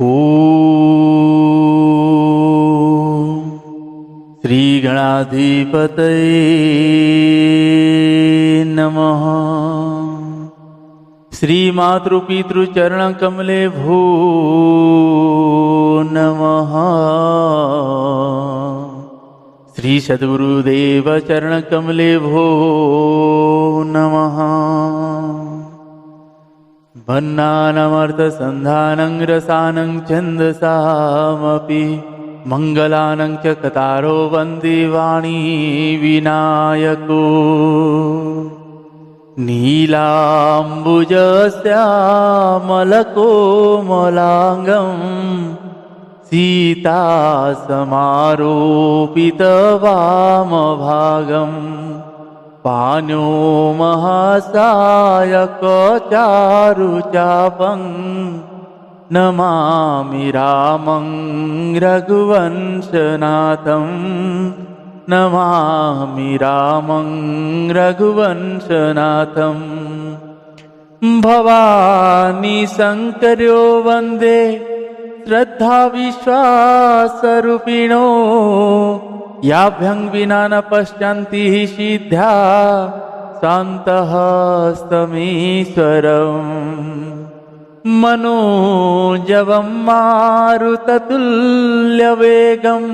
ओम श्री गणाधिपतये नमः। श्री मातृपितृचरण कमले भो नमः। श्री सद्गुरुदेव चरण कमले भो नमः। भन्नानमर्थसन्धानं रसानं छन्दसामपि मङ्गलानं च कतारो वन्दे वाणी विनायको। नीलाम्बुजश्यामलकोमलाङ्गं सीतासमारोपितवामभागं पाणो महासायकचारुचापं नमामि रामं रघुवंशनाथं। नमामि रामं रघुवंशनाथं। भवानी शङ्कर्यो वन्दे श्रद्धा विश्वासरूपिणो। याभ्यं विना न पश्यन्ति सिद्ध्या शान्तः स्तमीश्वरम्। मनोजवं मारुततुल्यवेगं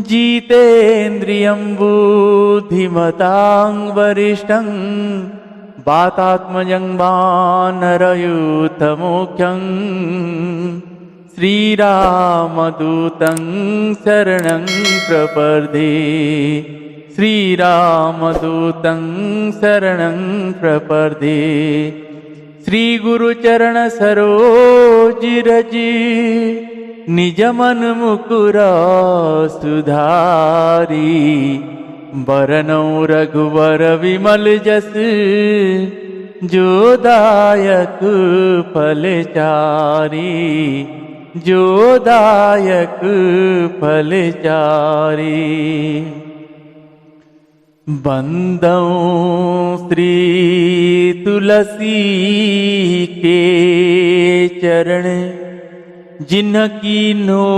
जितेन्द्रियं बुद्धिमतां वरिष्ठं। वातात्मजं वानरयूथमुख्यं श्रीरामदूतं शरणं प्रपद्ये। श्रीरामदूतं शरणं प्रपद्ये। श्रीगुरुचरण सरोज रज निजमन मुकुर सुधारी। बरनौ रघुवर विमल जस जो दायक फलचारी। जो दायक फलचारी। बंदौ श्री तुलसी के चरण जिनकी नो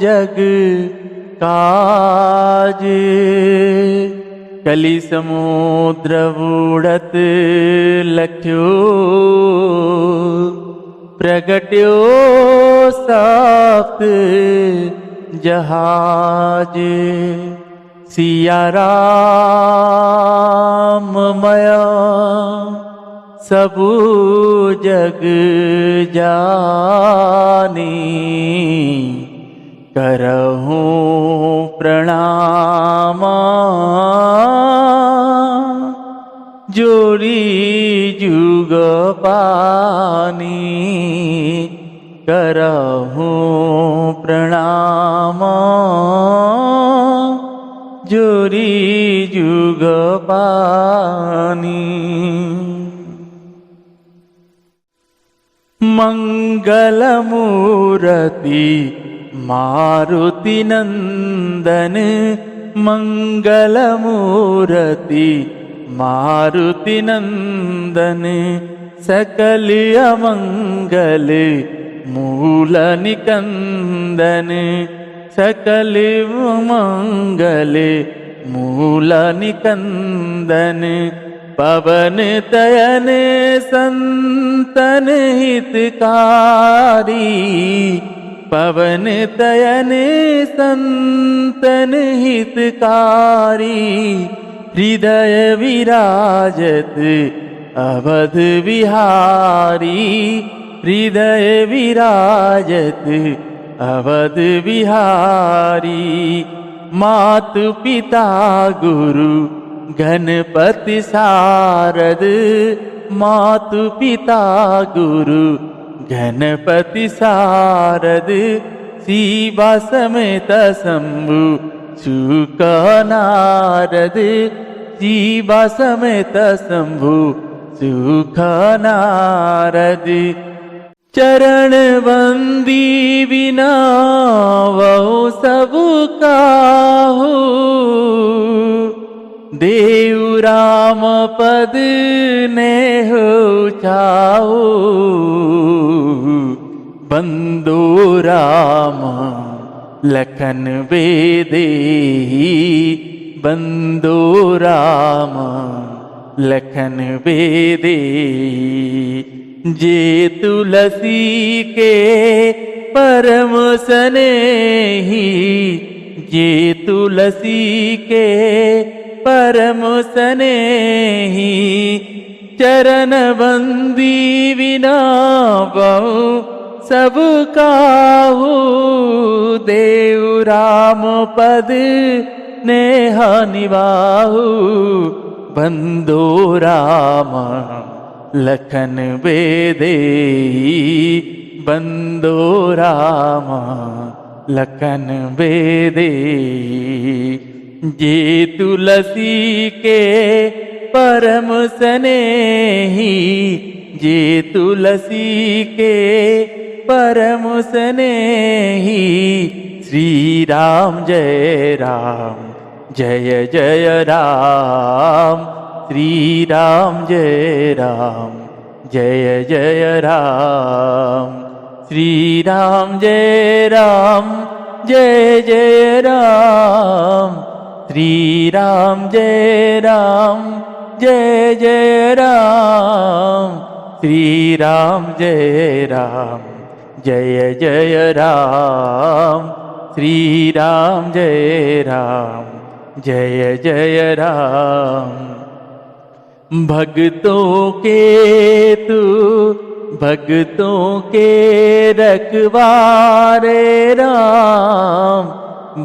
जग काज। कलि समुद्र बुढ़त लख्यो प्रगट्यो सप्त जहाज। सिया राम मया सबु जग जानी। करहूँ प्रणाम जोड़ी जुग पानी। करहूँ प्रणाम जोड़ी जुग पानी। मंगलमूर्ति मारुति नंदन। मंगलमूर्ति मारुति नंदन। सकल अमंगल मूल निकंदन। सकल मंगल मूल निकंदन। पवन तयन संतन हितकारी। पवन तयन संतन हितकारी। हृदय विराजत अवध विहारी। हृदय विराजत अवध विहारी। मातु पिता गुरु गणपति शारद। मातु पिता गुरु गणपति शारद। शिवा समेत शंभु शुक नारद। शिवा समेत शंभु सुख नारद। चरण बंदी बिना वहु सब काहू। देव राम पद ने हो चाओ। बंदो राम लखन वेदेही, बंदो राम लखन वेदेही। जे तुलसी के परम स्नेही, जे तुलसी के परम स्नेही। चरण बंदी बिना बहु सब काहू, देव राम पद नेह निबाहु। बंदो राम लखन वेदेही, बंदो राम लखन वेदेही। जे तुलसी के परम स्नेही, जे तुलसी के परम स्नेही। श्री राम जय राम जय जय राम, श्री राम जय राम जय जय राम। श्री राम जय राम जय जय राम, श्री राम जय राम जय जय राम। श्री राम जय राम जय जय राम, श्री राम जय राम जय जय राम। भक्तों के तू भक्तों के रखवारे राम,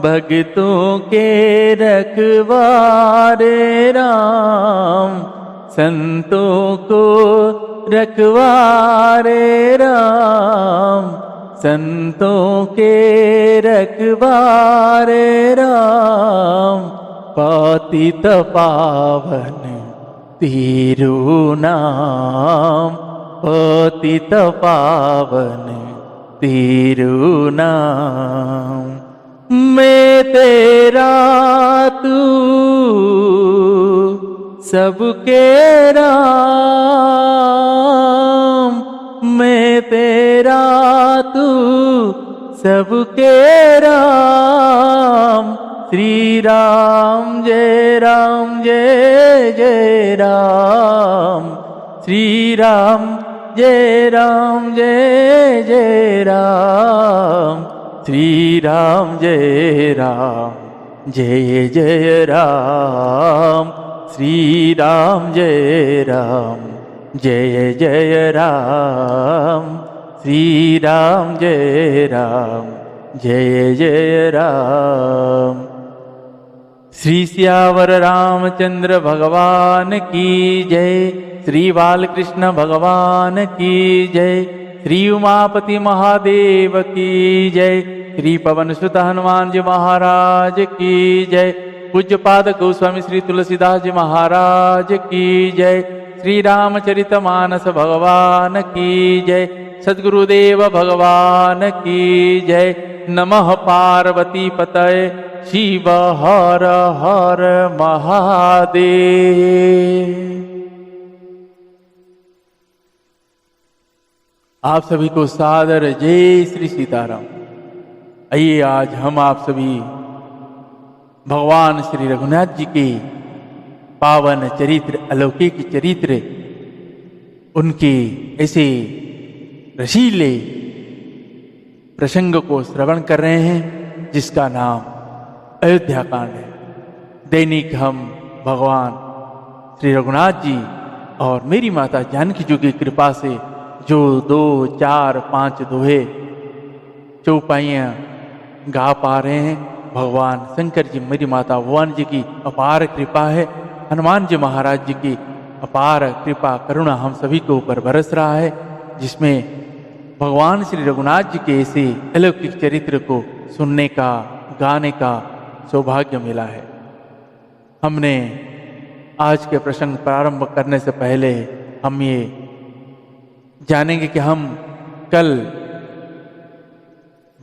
भक्तों के रखवारे राम। संतों को रखवारे राम, संतों के रखवारे राम। पतित पावन तेरू नाम, पतित पावन तेरू नाम। मैं तेरा तू सबके राम, मैं तेरा तू सबके राम। श्री राम जय जय राम, श्री राम जय जय राम। श्री राम जय जय राम, श्री राम जय जय राम। श्री राम जय जय राम। श्री सियावर रामचंद्र भगवान की जय, श्री बालकृष्ण भगवान की जय, श्री उमापति महादेव की जय, श्री पवन सुत हनुमान जी महाराज की जय। पूज्यपाद गोस्वामी श्री तुलसीदास जी महाराज की जय। श्री रामचरितमानस भगवान की जय। सद्गुरुदेव भगवान की जय। नमः पार्वती पतये शिव हर हर महादेव। आप सभी को सादर जय श्री सीताराम। आइए आज हम आप सभी भगवान श्री रघुनाथ जी के पावन चरित्र, अलौकिक चरित्र, उनके ऐसे रसीले प्रसंग को श्रवण कर रहे हैं जिसका नाम अयोध्या कांड है। दैनिक हम भगवान श्री रघुनाथ जी और मेरी माता जानकी जी की कृपा से जो 2, 4, 5 दोहे चौपाइयाँ गा पा रहे हैं, भगवान शंकर जी, मेरी माता भगवान जी की अपार कृपा है। हनुमान जी महाराज जी की अपार कृपा करुणा हम सभी के ऊपर बरस रहा है, जिसमें भगवान श्री रघुनाथ जी के ऐसे अलौकिक चरित्र को सुनने का, गाने का सौभाग्य मिला है। हमने आज के प्रसंग प्रारंभ करने से पहले हम ये जानेंगे कि हम कल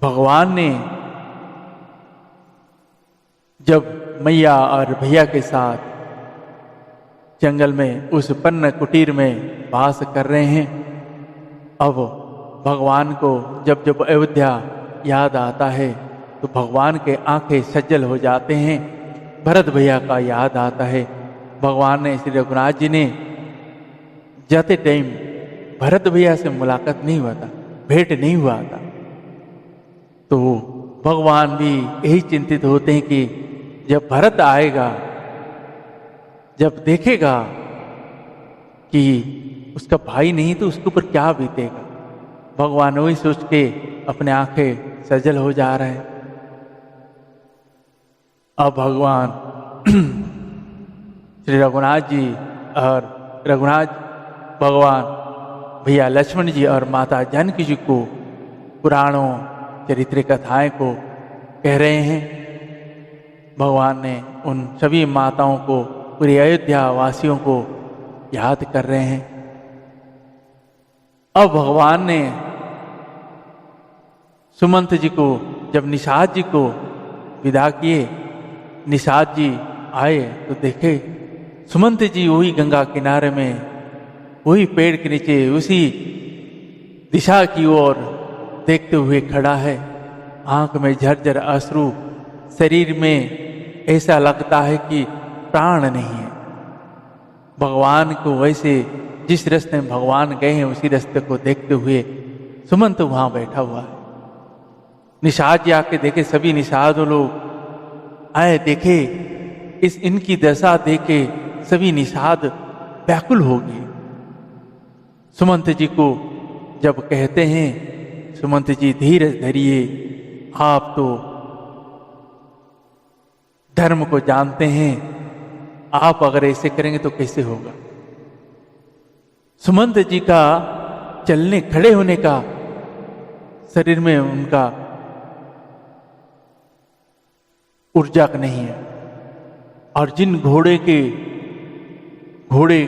भगवान ने जब मैया और भैया के साथ जंगल में उस पन्न कुटीर में वास कर रहे हैं, अब भगवान को जब जब अयोध्या याद आता है तो भगवान के आंखें सज्जल हो जाते हैं। भरत भैया का याद आता है। भगवान ने श्री रघुनाथ जी ने जाते टाइम भरत भैया से मुलाकात नहीं हुआ था, भेंट नहीं हुआ था। तो भगवान भी यही चिंतित होते हैं कि जब भरत आएगा, जब देखेगा कि उसका भाई नहीं तो उसके ऊपर क्या बीतेगा। भगवान वही सोच के अपने आंखें सजल हो जा रहे हैं। अब भगवान श्री रघुनाथ जी और रघुनाथ भगवान भैया लक्ष्मण जी और माता जानकी जी को पुराणों चरित्र कथाएं को कह रहे हैं। भगवान ने उन सभी माताओं को, पूरी अयोध्या वासियों को याद कर रहे हैं। अब भगवान ने सुमंत जी को, जब निषाद जी को विदा किए, निषाद जी आए तो देखे सुमंत जी वही गंगा किनारे में, वही पेड़ के नीचे, उसी दिशा की ओर देखते हुए खड़ा है। आंख में झरझर अश्रु, शरीर में ऐसा लगता है कि प्राण नहीं है। भगवान को वैसे जिस रास्ते में भगवान गए हैं उसी रास्ते को देखते हुए सुमंत वहां बैठा हुआ है। निषाद जी आके देखे, सभी निषाद लोग आए, देखे इस इनकी दशा देखे सभी निषाद व्याकुल हो गए। सुमंत जी को जब कहते हैं, सुमंत जी धीरज धरिए, आप तो धर्म को जानते हैं, आप अगर ऐसे करेंगे तो कैसे होगा। सुमंत जी का चलने खड़े होने का, शरीर में उनका ऊर्जा नहीं है। और जिन घोड़े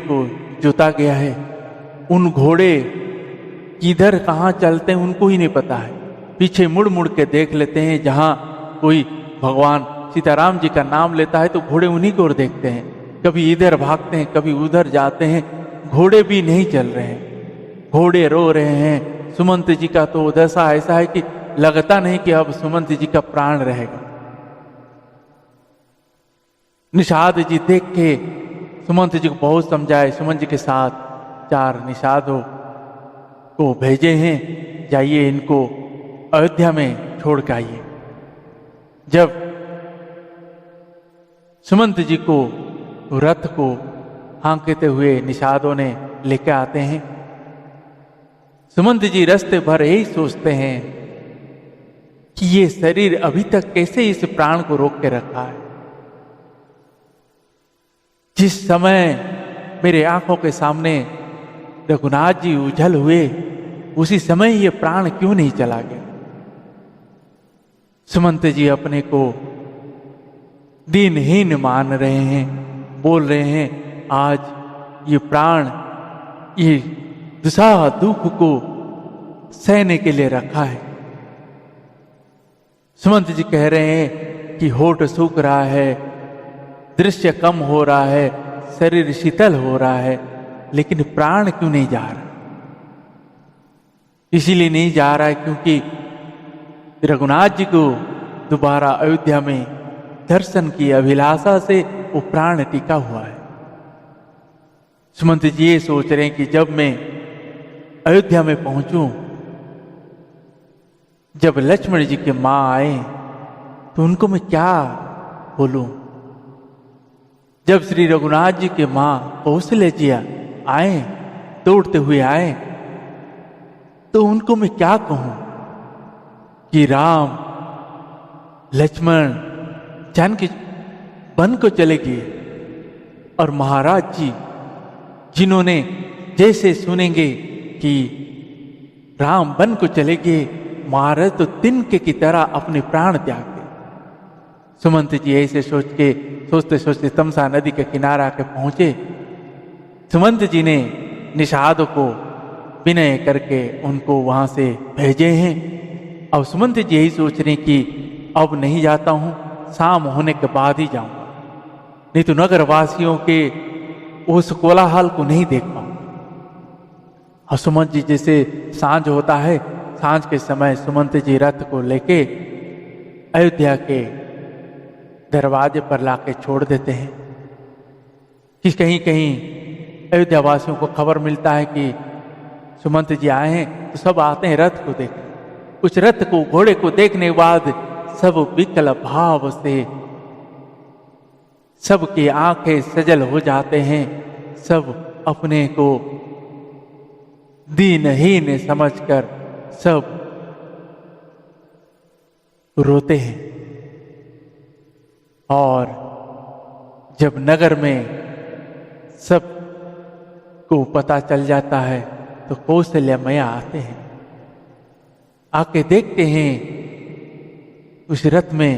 को जोता गया है, उन घोड़े किधर कहाँ चलते हैं उनको ही नहीं पता है। पीछे मुड़ मुड़ के देख लेते हैं, जहां कोई भगवान सीताराम जी का नाम लेता है तो घोड़े उन्हीं की ओर देखते हैं। कभी इधर भागते हैं, कभी उधर जाते हैं। घोड़े भी नहीं चल रहे हैं, घोड़े रो रहे हैं। सुमंत जी का तो दशा ऐसा है कि लगता नहीं कि अब सुमंत जी का प्राण रहेगा। निषाद जी देख के सुमंत जी को बहुत समझाए। सुमंत जी के साथ 4 निषादों को भेजे हैं, जाइए इनको अयोध्या में छोड़ के आइए। जब सुमंत जी को रथ को हाँकते हुए निषादों ने लेकर आते हैं, सुमंत जी रास्ते भर यही सोचते हैं कि ये शरीर अभी तक कैसे इस प्राण को रोक के रखा है। जिस समय मेरे आंखों के सामने रघुनाथ जी उछल हुए, उसी समय ये प्राण क्यों नहीं चला गया। सुमंत जी अपने को दीनहीन मान रहे हैं, बोल रहे हैं आज ये प्राण, ये दुसाह दुख को सहने के लिए रखा है। सुमंत जी कह रहे हैं कि होठ सूख रहा है, दृश्य कम हो रहा है, शरीर शीतल हो रहा है, लेकिन प्राण क्यों नहीं जा रहा। इसीलिए नहीं जा रहा है क्योंकि रघुनाथ जी को दोबारा अयोध्या में दर्शन की अभिलाषा से वो प्राण टिका हुआ है। सुमंत जी ये सोच रहे हैं कि जब मैं अयोध्या में पहुंचूं, जब लक्ष्मण जी की मां आए तो उनको मैं क्या बोलूं। जब श्री रघुनाथ जी के मां कौशल्या जी आए, दौड़ते हुए आए, तो उनको मैं क्या कहूं कि राम लक्ष्मण जानकी वन को चले गए और महाराज जी जिन्होंने जैसे सुनेंगे कि राम वन को चले गए, महाराज तो तिनके की तरह अपने प्राण त्याग दे। सुमंत जी ऐसे सोचते सोचते तमसा नदी के किनारे आके पहुंचे। सुमंत जी ने निषाद को विनय करके उनको वहां से भेजे हैं। अब सुमंत जी यही सोच रहे कि अब नहीं जाता हूं, शाम होने के बाद ही जाऊंगा, नहीं तो नगर वासियों के उस कोलाहल को नहीं देख पाऊंगा। और सुमंत जी जैसे सांझ होता है, सांझ के समय सुमंत जी रथ को लेके अयोध्या के दरवाजे पर लाके छोड़ देते हैं कि कहीं कहीं अयोध्या वासियों को खबर मिलता है कि सुमंत जी आए हैं, तो सब आते हैं रथ को देखने। उस रथ को, घोड़े को देखने के बाद सब विकल भाव से सबकी आंखें सजल हो जाते हैं, सब अपने को दीनहीन समझकर सब रोते हैं। और जब नगर में सब को पता चल जाता है तो कौशल्या मैया आते हैं, आके देखते हैं उस रथ में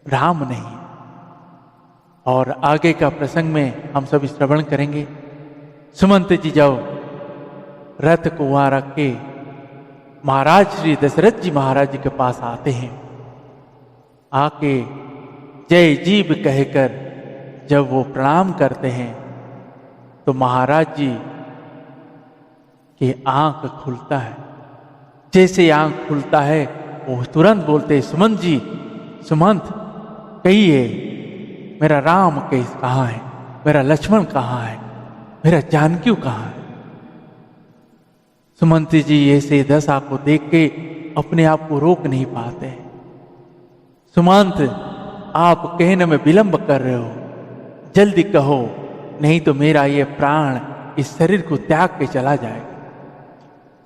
राम नहीं। और आगे का प्रसंग में हम सब श्रवण करेंगे। सुमंत जी जाओ रथ को वहां रख के महाराज श्री दशरथ जी महाराज जी के पास आते हैं। आके जय जीव कहकर जब वो प्रणाम करते हैं तो महाराज जी की आंख खुलता है। जैसे आंख खुलता है वो तुरंत बोलते हैं, सुमंत जी, सुमंत कहिए मेरा राम कहाँ है, मेरा लक्ष्मण कहाँ है, मेरा जानकी कहाँ है। सुमंत जी ऐसे दशा को देख के अपने आप को रोक नहीं पाते। सुमंत, आप कहने में विलंब कर रहे हो, जल्दी कहो, नहीं तो मेरा ये प्राण इस शरीर को त्याग के चला जाएगा।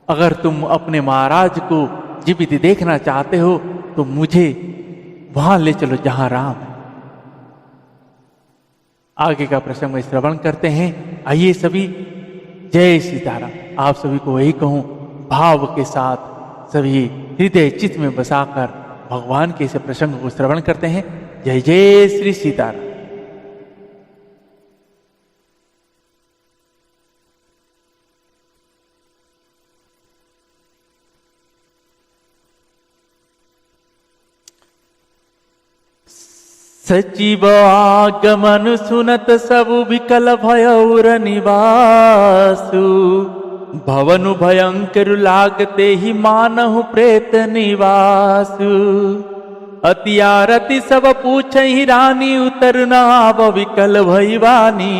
अगर तुम अपने महाराज को जीवित देखना चाहते हो तो मुझे वहां ले चलो जहां राम है। आगे का प्रसंग में श्रवण करते हैं। आइए सभी, जय सीताराम। आप सभी को यही कहूं, भाव के साथ सभी हृदय चित्त में बसाकर भगवान के इस प्रसंग को श्रवण करते हैं। जय जय श्री सीताराम। सचिव आगमन सुनत सब विकल भयउर निवासु, भवनु भयंकर लागते ही मानहु प्रेत निवासु। अति आरती सब पूछहि रानी, उतर न आव विकल भयवानी।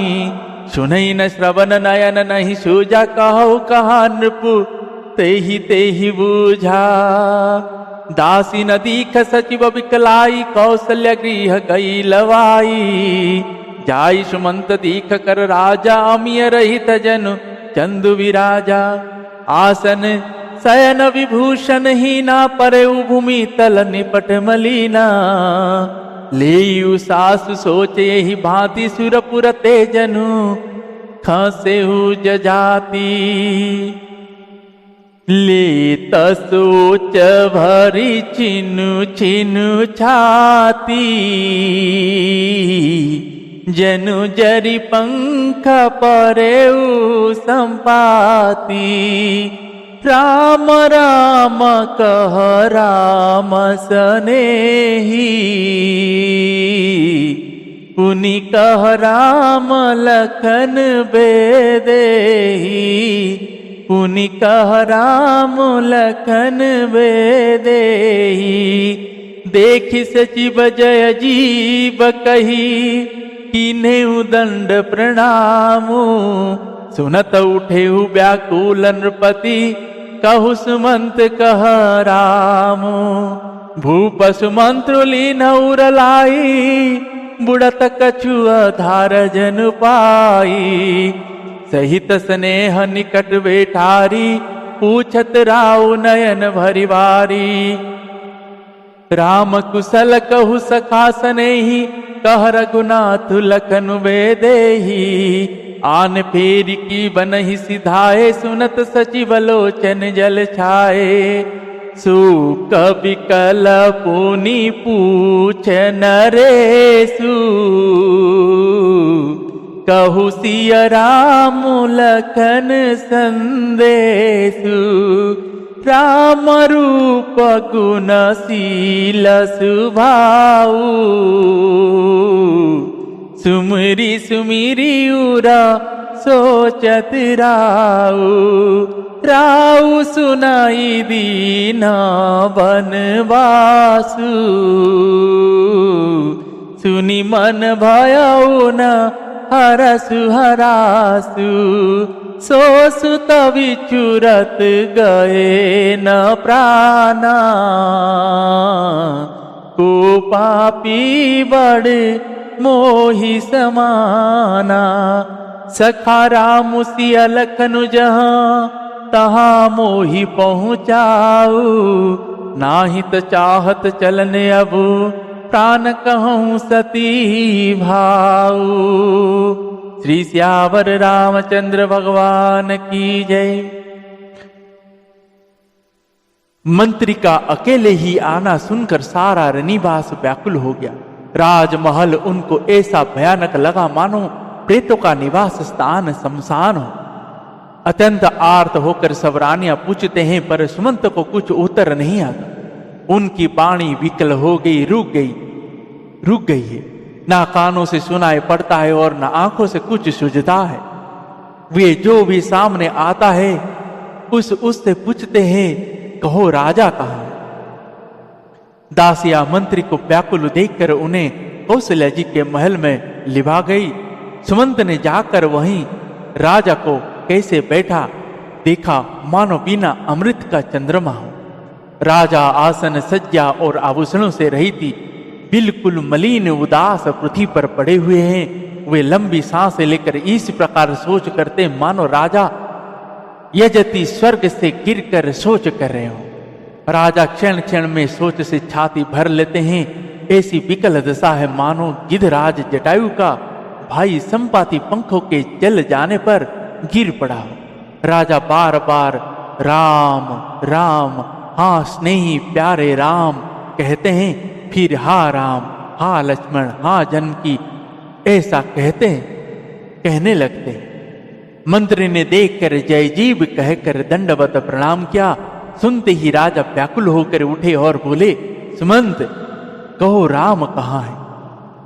सुनहि न श्रवण नयन नहीं सूजा, कहु कहा नृपु तेहि बूझा। दासी न दीख सचिव विकलाई, कौशल्य गृह गई लवाई। जाई सुमंत दीख कर राजा, अमिय रहित जनु चंदु विराजा। आसन शयन विभूषण हीना, परे भूमि तल निपट मलीना। लेयु सासु सोचे ही भांति, सुरपुर तेजनु खसेहु जजाति। लेत सोच भरी छिनु छिनु छाती, जनु जरि पंख परेउ संपाती। राम राम कह राम सनेही, पुनि कह राम लखन बेदेही। पुनि कह राम लखन बेदेही। देखि सचिव जय जीव कही, कीन्हेउ दंड प्रणामु। सुनत उठेहु व्याकुल नृपति, कहु सुमंत कह रामु। भूप सुमंत्र लीन्हु रलाई, बुढ़त कछुआ धार जनु पाई। सहित स्नेह निकट बैठारी, पूछत राउ नयन भरि बारी। राम कुशल कहु सखा सनेही, कह रघुनाथ लखन बेदेही। आन फेर की बनहि सिधाए, सुनत सचिव लोचन जल छाए। सुक विकल पुनि पूछ नरेशु, कहु सिय राम लखन संदेशु। राम रूप गुणशील सुभाऊ, सुमिरी सुमिरी उरा सोचत राऊ, राऊ सुनाई दीना बनवासु। सुनी मन भयउ न हरसु हरासु, सो सुत विचुरत गए न प्राणा। को पापी बड़ मोहि समाना, सखा राम सिया लखनु जहाँ तहाँ मोहि पहुँचाऊ। नाहित चाहत चलने अब प्राण कहूँ सती भाऊ। श्री सियावर रामचंद्र भगवान की जय। मंत्री का अकेले ही आना सुनकर सारा रनिवास व्याकुल हो गया। राजमहल उनको ऐसा भयानक लगा मानो प्रेतों का निवास स्थान शमशान हो। अत्यंत आर्त होकर सब रानियां पूछते हैं, पर सुमंत को कुछ उत्तर नहीं आता। उनकी वाणी विकल हो गई, रुक गई है। ना कानों से सुनाई पड़ता है और ना आंखों से कुछ सूझता है। वे जो भी सामने आता है उससे पूछते हैं, कहो राजा कहाँ है? दासिया मंत्री को व्याकुल देखकर उन्हें कौशल्या जी के महल में लिभा गई। सुमंत ने जाकर वहीं राजा को कैसे बैठा देखा, मानो बिना अमृत का चंद्रमा हो। राजा आसन सज्जा और आभूषणों से रहित बिल्कुल मलिन उदास पृथ्वी पर पड़े हुए हैं। वे लंबी सांसें लेकर इस प्रकार सोच करते मानो राजा यजति स्वर्ग से गिरकर सोच कर रहे हो। राजा क्षण क्षण में सोच से छाती भर लेते हैं। ऐसी विकल दशा है मानो गिद्धराज जटायु का भाई संपाति पंखों के जल जाने पर गिर पड़ा हो। राजा बार बार राम राम, हाँ स्नेही प्यारे राम कहते हैं, फिर हा राम, हा लक्ष्मण, हा जानकी ऐसा कहने लगते हैं। मंत्री ने देखकर जय जीव कहकर दंडवत प्रणाम किया। सुनते ही राजा व्याकुल होकर उठे और बोले, सुमंत कहो राम कहाँ है?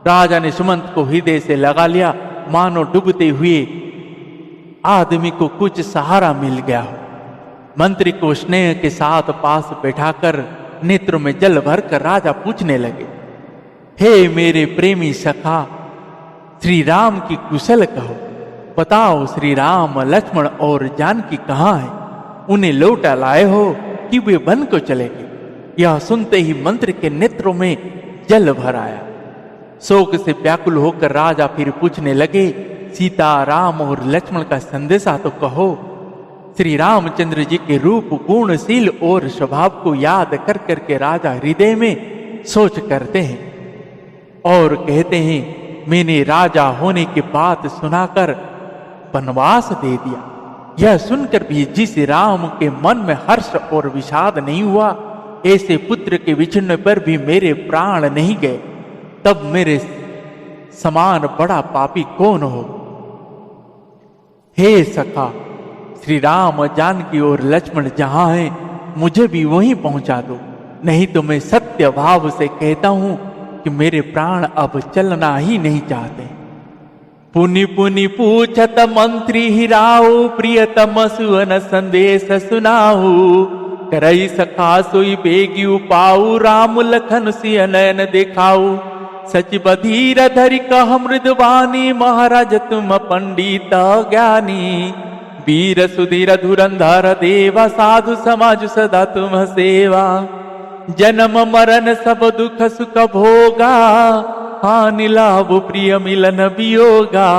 राजा ने सुमंत को हृदय से लगा लिया, मानो डूबते हुए आदमी को कुछ सहारा मिल गया हो। मंत्री को स्नेह के साथ पास बैठाकर नेत्रों में जल भरकर राजा पूछने लगे, हे मेरे प्रेमी सखा, श्री राम की कुशल कहो। बताओ श्री राम, लक्ष्मण और जानकी कहाँ है? उन्हें लौटा लाए हो कि वे वन को चले गए? यह सुनते ही मंत्री के नेत्रों में जल भर आया। शोक से व्याकुल होकर राजा फिर पूछने लगे, सीता, राम और लक्ष्मण का संदेशा तो कहो। श्री रामचंद्र जी के रूप, गुणशील और स्वभाव को याद कर करके राजा हृदय में सोच करते हैं और कहते हैं, मैंने राजा होने की बात सुनाकर वनवास दे दिया। यह सुनकर भी जिस राम के मन में हर्ष और विषाद नहीं हुआ, ऐसे पुत्र के विछड़ने पर भी मेरे प्राण नहीं गए, तब मेरे समान बड़ा पापी कौन हो? हे सखा, श्री राम, जानकी और लक्ष्मण जहां हैं, मुझे भी वहीं पहुंचा दो, नहीं तो मैं सत्य भाव से कहता हूं कि मेरे प्राण अब चलना ही नहीं चाहते। पुनि पुनि पूछत मंत्री हिराऊ, प्रियतम सुअन संदेश सुनाऊ। करई सखा सोई बेगी उपाऊ, राम लखन सिय नयन देखाऊ। सच बधीर धरि कह मृदवानी, महाराज तुम पंडित ज्ञानी। वीर सुधीर धुरंधर देवा, साधु समाज सदा तुम सेवा। जन्म मरण सब दुख सुख भोगा, हानि लाभ प्रिय मिलन वियोगा।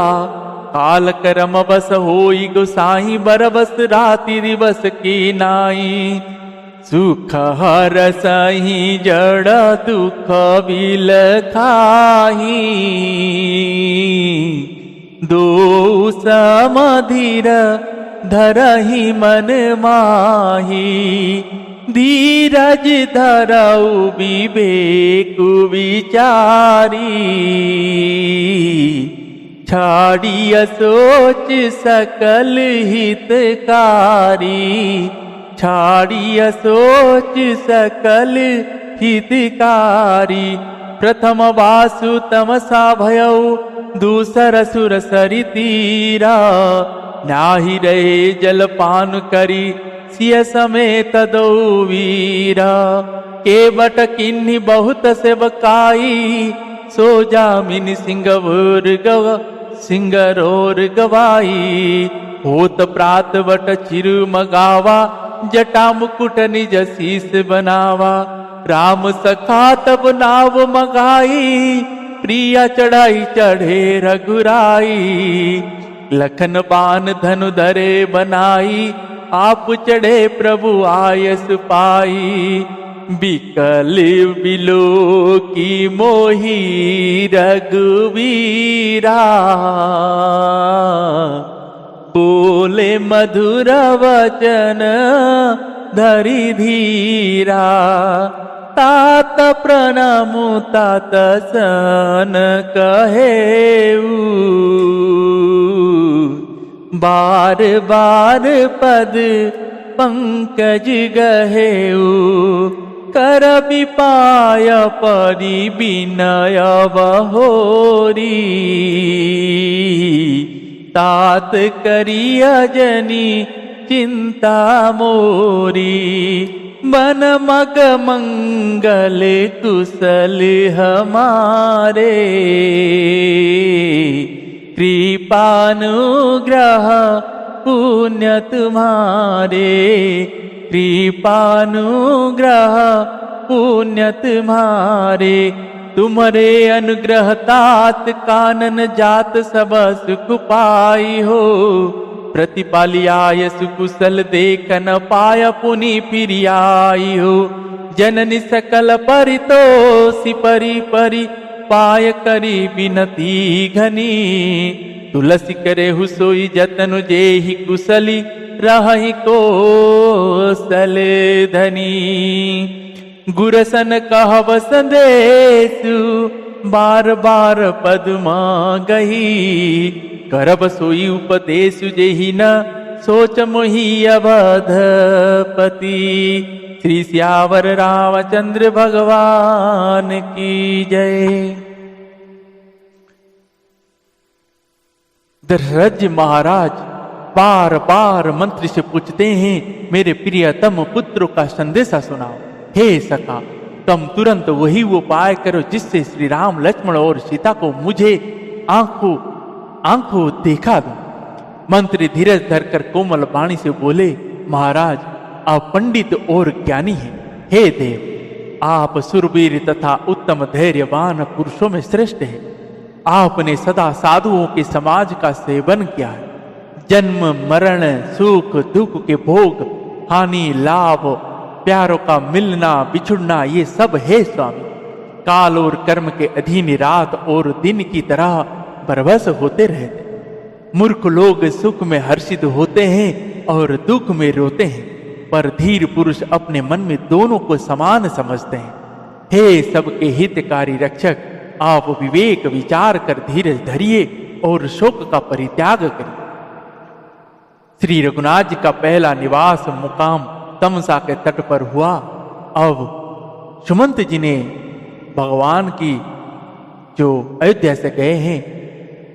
काल करम बस होई गोसाई, बरबस राति दिवस की नाई। सुख हर सही जड़ दुख बिल खाही, दो समधीर धरहि मन माही। धीरज धरऊ विवेक विचारी, छाड़िय सोच सकल हितकारी। छाड़िय सोच सकल हितकारी। प्रथम वासु तमसा भयऊ, दूसर सुर सरि तीरा, नाही रहे जलपान करी सिय समेत दो वीरा। केवट किन्ही बहुत सेवकाई, सो जामिन सिंगरोर गवाई। होत प्रात वट चिरु मगावा, जटा मुकुट निज शीस बनावा। राम सखा तब नाव मगाई, प्रिया चढ़ाई चढ़े रघुराई। लखन बान धनु धरे बनाई, आप चढ़े प्रभु आयस पाई। बिकल बिलो की मोही रघुवीरा, बोले मधुर वचन धरि धीरा। तात प्रणामु तात सन कहेऊ, बार बार पद पंकज गहेऊ। कर विपाय परि विनय बहोरी, तात करिय जनी चिंता मोरी। मन मग मंगल कुशल हमारे, कृपानुग्रह पुण्य तुम्हारे। कृपानुग्रह पुण्य तुम्हारे, तुम्हारे अनुग्रह तात कानन जात सब सुख पाई हो। प्रतिपालियाय सुकुशल देखन पाय पुनि फिर आई हो। जननी सकल परितोषि परि परि, पाय करी बिनती घनी। तुलसी करे हुसोई जतन जेहि कुशली, रहि कोसल धनी। गुरसन कहब संदेशु, बार बार पद्मा गही। करब सोई उपदेश जेहि न, सोच मोहि अवधपति। श्री सियावर रामचंद्र भगवान की जय। दशरथ महाराज बार बार मंत्री से पूछते हैं, मेरे प्रियतम पुत्र का संदेशा सुनाओ। हे सखा, तुम तुरंत वही उपाय करो जिससे श्री राम लक्ष्मण और सीता को मुझे आंखों देखा दो। मंत्री धीरज धरकर कोमल वाणी से बोले, महाराज आप पंडित और ज्ञानी हैं। हे देव, आप सुरवीर तथा उत्तम धैर्यवान पुरुषों में श्रेष्ठ हैं। आपने सदा साधुओं के समाज का सेवन किया है। जन्म मरण सुख दुख के भोग, हानि लाभ, प्यारों का मिलना बिछुड़ना, ये सब है स्वामी। काल और कर्म के अधीन रात और दिन की तरह बरबस होते रहते। मूर्ख लोग सुख में हर्षित होते हैं और दुख में रोते हैं, पर धीर पुरुष अपने मन में दोनों को समान समझते हैं। हे सबके हितकारी रक्षक, आप विवेक विचार कर धीरज धरिए और शोक का परित्याग करिए। श्री रघुनाथ जी का पहला निवास मुकाम तमसा के तट पर हुआ। अब सुमंत जी ने भगवान की जो अयोध्या से गए हैं,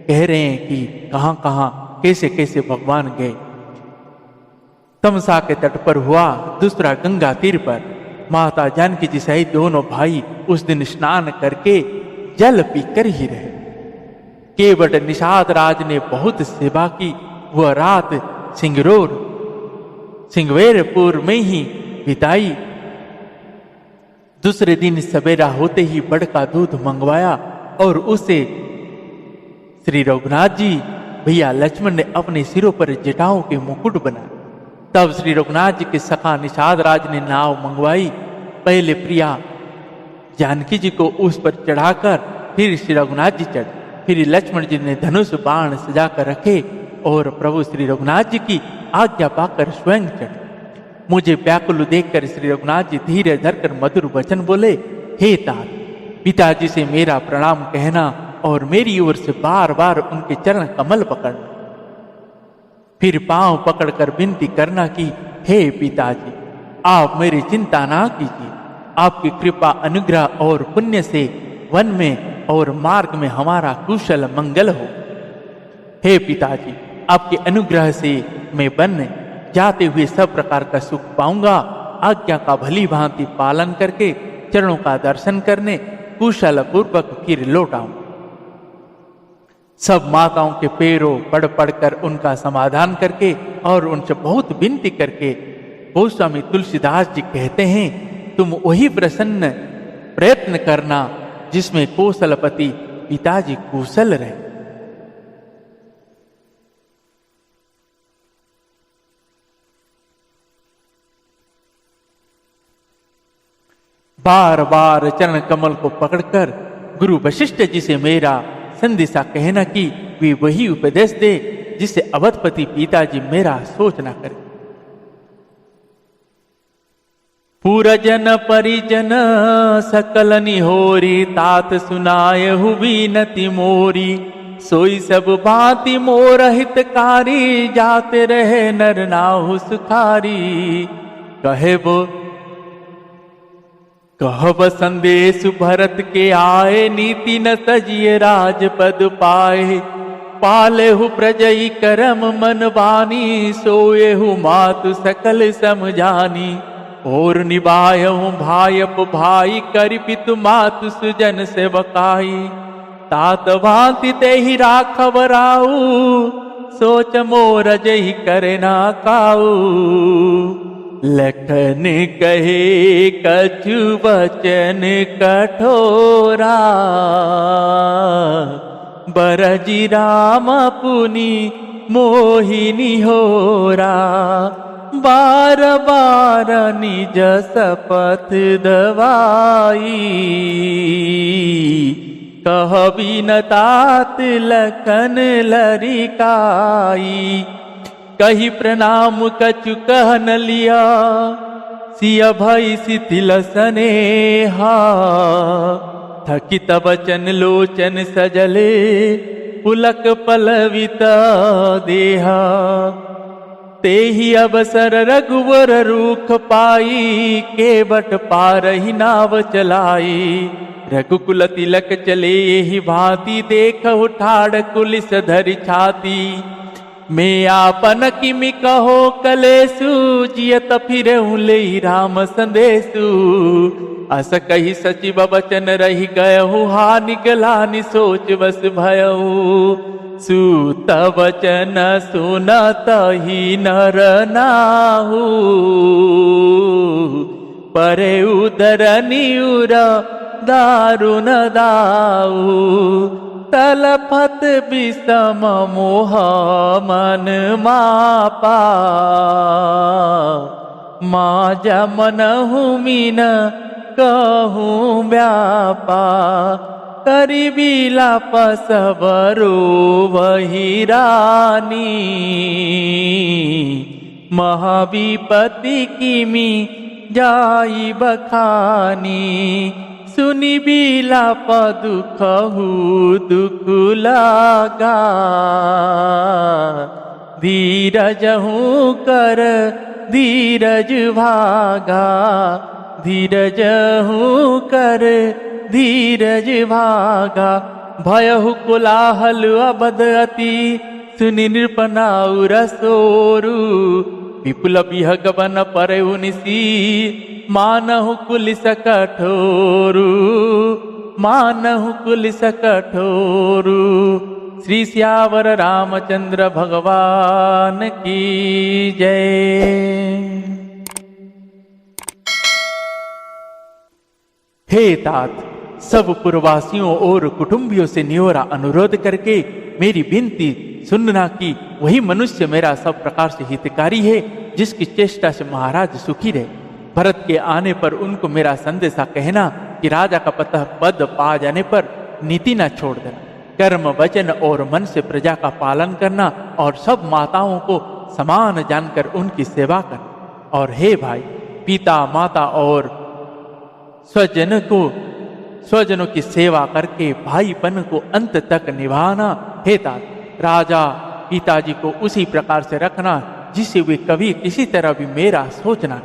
कह रहे हैं कि कहां कहां कैसे कैसे भगवान गए। तमसा के तट पर हुआ, दूसरा गंगा तीर पर। माता जानकी जी सहित दोनों भाई उस दिन स्नान करके जल पीकर ही रहे। केवट निषाद राज ने बहुत सेवा की। वह रात सिंगवेरपुर में ही बिताई। दूसरे दिन सवेरा होते ही बड़ का दूध मंगवाया और उसे श्री रघुनाथ जी भैया लक्ष्मण ने अपने सिरों पर जटाओं के मुकुट बनाए। तब श्री रघुनाथ जी के सखा निषाद राज ने नाव मंगवाई। पहले प्रिया जानकी जी को उस पर चढ़ाकर फिर श्री रघुनाथ जी चढ़े। फिर लक्ष्मण जी ने धनुष बाण सजाकर रखे और प्रभु श्री रघुनाथ जी की आज्ञा पाकर स्वयं चढ़े। मुझे व्याकुल देखकर श्री रघुनाथ जी धीरे धरकर मधुर वचन बोले, हे तात, पिताजी से मेरा प्रणाम कहना और मेरी ओर से बार बार उनके चरण कमल पकड़ना। फिर पांव पकड़कर विनती करना कि हे पिताजी, आप मेरी चिंता ना कीजिए। आपकी कृपा अनुग्रह और पुण्य से वन में और मार्ग में हमारा कुशल मंगल हो। हे पिताजी, आपके अनुग्रह से मैं वन जाते हुए सब प्रकार का सुख पाऊंगा। आज्ञा का भली भांति पालन करके चरणों का दर्शन करने कुशल पूर्वक फिर लौट आऊं। सब माताओं के पैरों पड़ पड़कर उनका समाधान करके और उनसे बहुत विनती करके गोस्वामी तुलसीदास जी कहते हैं, तुम वही प्रयत्न करना जिसमें कौशलपति पिताजी कुशल रहे। बार बार चरण कमल को पकड़कर गुरु वशिष्ठ जी से मेरा संदेशा कहना कि वे वही उपदेश दे जिससे अवधपति पिताजी मेरा सोच न करे। पूरजन परिजन सकल निहोरी, तात सुनाय हुबीनति मोरी। सोई सब भांति मोर हितकारी, जाते रहे नर नाहु सुखारी। कहब संदेश भरत के आए, नीति न सजिए राजपद पाए। पालेहु प्रजई करम मन बानी, सोएहु मातु सकल समझानी। और निभायहु भायप भाई, करि पितु मातु सुजन सेवकाई। तात भांति तेहि राखब राऊ, सोच मोर जहि करे ना काऊ। लखन कहे कछु वचन कठोरा, बरजी राम पुनि मोहिनी होरा। बार बार निज शपथ दवाई, कहबी न तात लखन लरिकाई। कही प्रणाम कछु कह न लिया, सिय भई शिथिल स्नेहा। थकित बचन लोचन सजले, पुलक पलवित देहा। तेहि अवसर रघुवर रूख पाई, केवट पारहि नाव चलाई। रघुकुल तिलक चले एहि भांति, देखहु ठाड़ कुलिस धरि छाती। मैं आपन किमि कहो कलेसु, जियत फिरहु लेहि राम संदेशु। अस कही सचिव वचन रहि गयहु, हानि गलानि सोच बस भयहु। सूत वचन सुनत ही नर नाहु, परे उदर निउर दारुण दाऊ। तलफत विषम मोह मन मापा, माँ जमनहु मीन कहूँ व्यापा। करी बिलाप सबरो वही रानी, महाविपति किमि जाई बखानी। सुनि बिलाप दुखहु दुख लागा, धीरजहु कर धीरज भागा। धीरजहु कर धीरज भागा। भयहु कोलाहल अबध अति, सुनि नृपनाउ रसोरु। विपुल बिहग बन परहु निसी, मानहु कुलिस कठोरु। मानहु कुलिस कठोरु। श्री सियावर रामचंद्र भगवान की जय। हे तात, सब पुरवासियों और कुटुंबियों से नियोरा अनुरोध करके मेरी विनती सुनना कि वही मनुष्य मेरा सब प्रकार से हितकारी है, जिसकी चेष्टा से महाराज सुखी रहे। भरत के आने पर उनको मेरा संदेशा कहना कि राजा का पद पा जाने पर नीति न छोड़ देना, कर्म वचन और मन से प्रजा का पालन करना और सब माताओं को समान जानकर उनकी सेवा करना। और हे भाई, पिता माता और स्वजनों की सेवा करके भाईपन को अंत तक निभाना। हे तात, राजा पिताजी को उसी प्रकार से रखना जिससे वे कभी किसी तरह भी मेरा सोचना।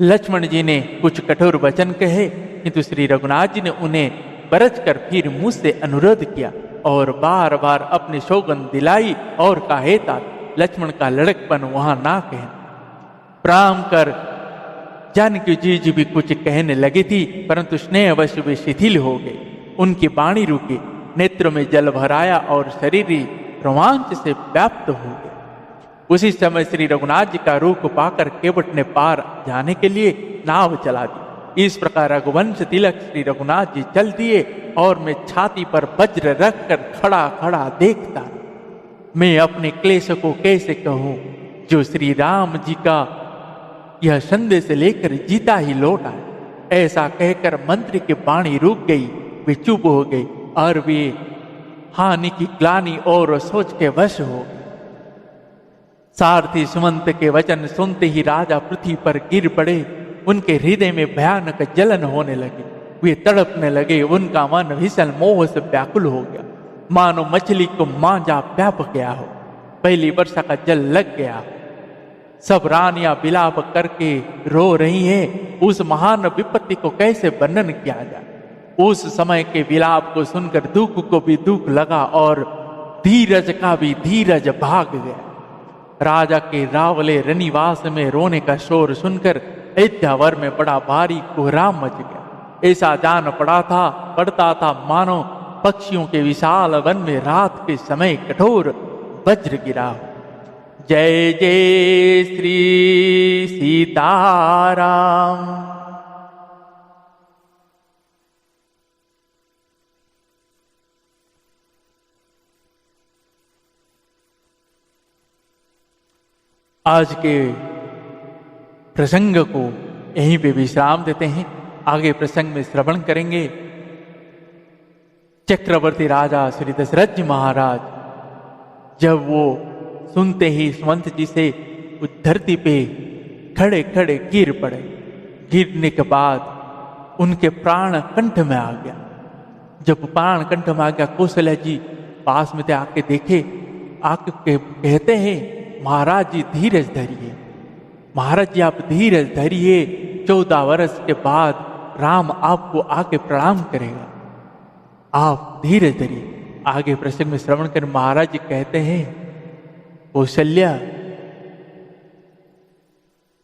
लक्ष्मण जी ने कुछ कठोर वचन कहे, किंतु श्री रघुनाथ जी ने उन्हें बरस कर फिर मुझसे अनुरोध किया और बार बार अपनी सौगंध दिलाई और कहे था लक्ष्मण का लड़कपन वहां ना कहे। प्रणाम कर जानकी जी भी कुछ कहने लगी थी, परंतु स्नेहवश वे शिथिल हो गए। उनकी वाणी रुकी, नेत्रों में जल भराया और शरीर रोमांच से व्याप्त हो गए। उसी समय श्री रघुनाथ जी का रूप पाकर केवट ने पार जाने के लिए नाव चला दी। इस प्रकार रघुवंश तिलक श्री रघुनाथ जी चल दिए और मैं छाती पर वज्र रखकर खड़ा खड़ा देखता। मैं अपने क्लेश को कैसे कहूं जो श्री राम जी का यह संदेश लेकर जीता ही लौटा। ऐसा कहकर मंत्री की वाणी रुक गई, वे चुप हो गई और वे हानि की ग्लानि और सोच के वश हो गए। सारथी सुमंत के वचन सुनते ही राजा पृथ्वी पर गिर पड़े। उनके हृदय में भयानक जलन होने लगी, वे तड़पने लगे। उनका मन भीषण मोह से व्याकुल हो गया, मानो मछली को मांझा व्याप गया हो, पहली वर्षा का जल लग गया हो। सब रानियां विलाप करके रो रही हैं। उस महान विपत्ति को कैसे वर्णन किया जाए। उस समय के विलाप को सुनकर दुख को भी दुख लगा और धीरज का भी धीरज भाग गया। राजा के रावले रनिवास में रोने का शोर सुनकर अयोध्यावर में बड़ा भारी कोहराम मच गया। ऐसा जान पड़ता था मानो पक्षियों के विशाल वन में रात के समय कठोर वज्र गिरा हो। जय जय श्री सीताराम। आज के प्रसंग को यहीं पे विश्राम देते हैं। आगे प्रसंग में श्रवण करेंगे चक्रवर्ती राजा श्री दशरथ जी महाराज जब वो सुनते ही सुमंत जी से उस धरती पे खड़े खड़े गिर पड़े। गिरने के बाद उनके प्राण कंठ में आ गया। जब प्राण कंठ में आ गया, कौशल्या जी पास में थे, आके देखे, आके कहते हैं महाराज जी धीरज धरिए, महाराज जी आप धीरज धरिए, 14 वर्ष के बाद राम आपको आके प्रणाम करेगा, आप धीरज धरिए। आगे प्रसंग में श्रवण कर महाराज जी कहते हैं कौशल्या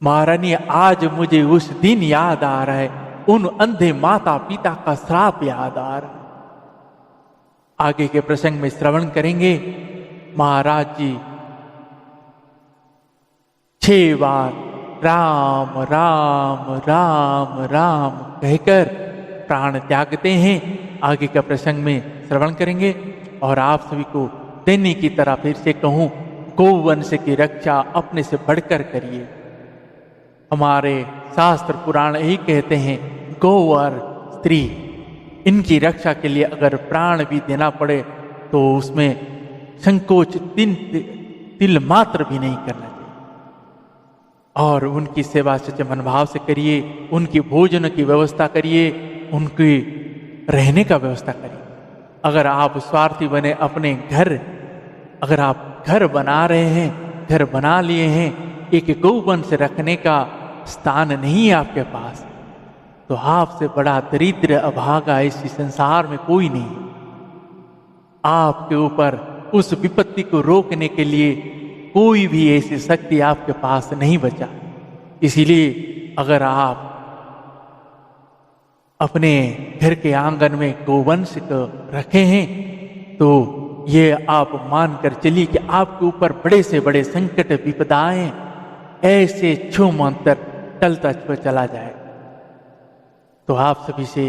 महारानी आज मुझे उस दिन याद आ रहा है, उन अंधे माता पिता का श्राप याद आ रहा है। आगे के प्रसंग में श्रवण करेंगे महाराज जी 6 बार राम राम राम राम कहकर प्राण त्यागते हैं। आगे का प्रसंग में श्रवण करेंगे और आप सभी को देने की तरह फिर से कहूं, गौवंश की रक्षा अपने से बढ़कर करिए। हमारे शास्त्र पुराण यही कहते हैं गौ और स्त्री इनकी रक्षा के लिए अगर प्राण भी देना पड़े तो उसमें संकोच तिल मात्र भी नहीं करना चाहिए और उनकी सेवा सच्चे मनभाव से करिए। उनकी भोजन की व्यवस्था करिए, उनकी रहने का व्यवस्था करिए। अगर आप स्वार्थी बने अपने घर, अगर आप घर बना रहे हैं, घर बना लिए हैं, एक गौवंश रखने का स्थान नहीं है आपके पास, तो आपसे बड़ा दरिद्र अभागा इस संसार में कोई नहीं। आपके ऊपर उस विपत्ति को रोकने के लिए कोई भी ऐसी शक्ति आपके पास नहीं बचा। इसीलिए अगर आप अपने घर के आंगन में गौवंश को रखे हैं तो ये आप मानकर चलिए कि आपके ऊपर बड़े से बड़े संकट विपदाएं ऐसे छूमंतर टलता चला जाए। तो आप सभी से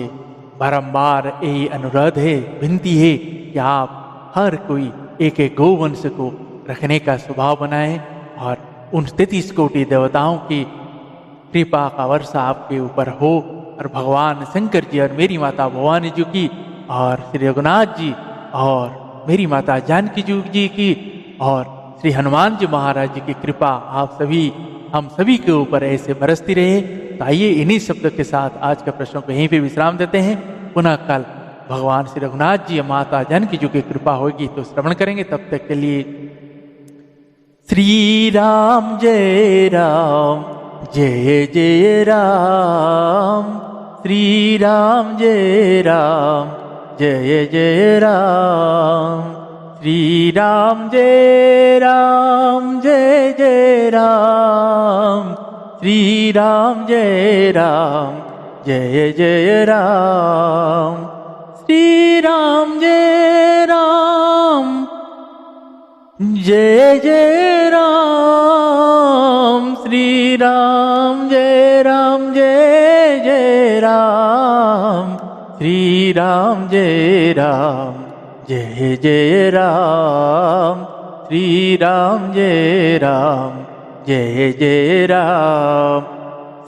बारंबार यही अनुरोध है, विनती है कि आप हर कोई एक एक गौवंश को रखने का स्वभाव बनाएं और उन 33 कोटि देवताओं की कृपा का वर्षा आपके ऊपर हो और भगवान शंकर जी और मेरी माता भवानी जी की और श्री रघुनाथ जी और मेरी माता जानकी जी की और श्री हनुमान जी महाराज जी की कृपा आप सभी हम सभी के ऊपर ऐसे बरसती रहे। तो आइए इन्हीं शब्दों के साथ आज का प्रश्नों को यहीं पे विश्राम देते हैं। पुनः कल भगवान श्री रघुनाथ जी माता जानकी जी की कृपा होगी तो श्रवण करेंगे। तब तक के लिए श्री राम जय जय राम, श्री राम जय राम जय जय राम। श्री राम जय राम जय जय राम। श्री राम जय राम जय जय राम। श्री राम जय राम जय जय राम। श्री राम जय राम जय जय राम। श्री राम जय राम जय जय राम। श्री राम जय राम जय जय राम।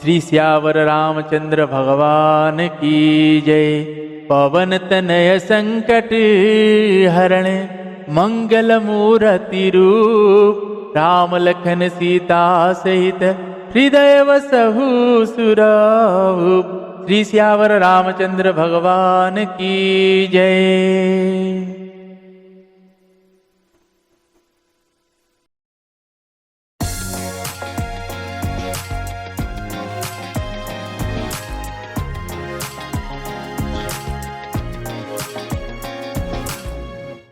श्री सियावर रामचंद्र भगवान की जय। पवन तनय संकट हरण मंगल मूर्ति रूप। राम लखन सीता सहित हृदय वसहु सुरभूप। श्री सियावर रामचंद्र भगवान की जय।